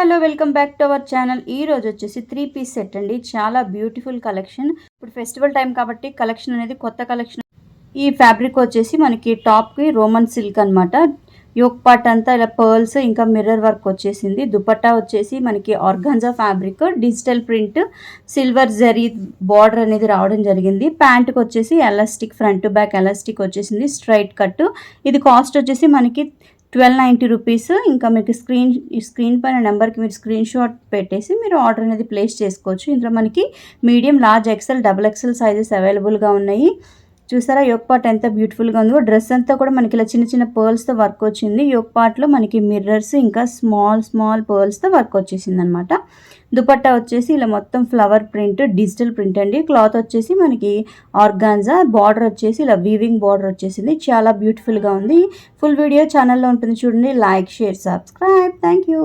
Hello welcome back to our channel. ఈ రోజు వచ్చేసి 3 పీస్ సెట్ అండి. చాలా బ్యూటిఫుల్ కలెక్షన్. ఇప్పుడు ఫెస్టివల్ టైం కాబట్టి కలెక్షన్ అనేది కొత్త కలెక్షన్. ఈ ఫ్యాబ్రిక్ వచ్చేసి మనకి టాప్కి రోమన్ సిల్క్ అనమాట. యోక్ పార్ట్ అంతా ఇలా పర్ల్స్ ఇంకా మిర్రర్ వర్క్ వచ్చేసింది. దుపట్టా వచ్చేసి మనకి organza fabric, digital print, silver zari border అనేది రావడం జరిగింది. ప్యాంట్కి వచ్చేసి elastic, front to back elastic వచ్చేసింది, స్ట్రైట్ కట్. ఇది కాస్ట్ వచ్చేసి మనకి 1290 రూపీస్. ఇంకా మీకు స్క్రీన్ పైన నెంబర్కి మీరు స్క్రీన్ షాట్ పెట్టేసి మీరు ఆర్డర్ అనేది ప్లేస్ చేసుకోవచ్చు. ఇందులో మనకి medium, large, XL, double XL sizes అవైలబుల్గా ఉన్నాయి. చూసారా యోక్ పార్ట్ ఎంత బ్యూటిఫుల్గా ఉందో. డ్రెస్ అంతా కూడా మనకి ఇలా చిన్న చిన్న పర్ల్స్తో వర్క్ వచ్చింది. యోక్ పార్ట్లో మనకి మిర్రర్స్ ఇంకా స్మాల్ పర్ల్స్తో వర్క్ వచ్చేసింది అనమాట. దుపట్టా వచ్చేసి ఇలా మొత్తం ఫ్లవర్ ప్రింట్, డిజిటల్ ప్రింట్ అండి. క్లాత్ వచ్చేసి మనకి ఆర్గాన్జా, బార్డర్ వచ్చేసి ఇలా వీవింగ్ బార్డర్ వచ్చేసింది. చాలా బ్యూటిఫుల్గా ఉంది. ఫుల్ వీడియో ఛానల్లో ఉంటుంది చూడండి. Like, share, subscribe. Thank you.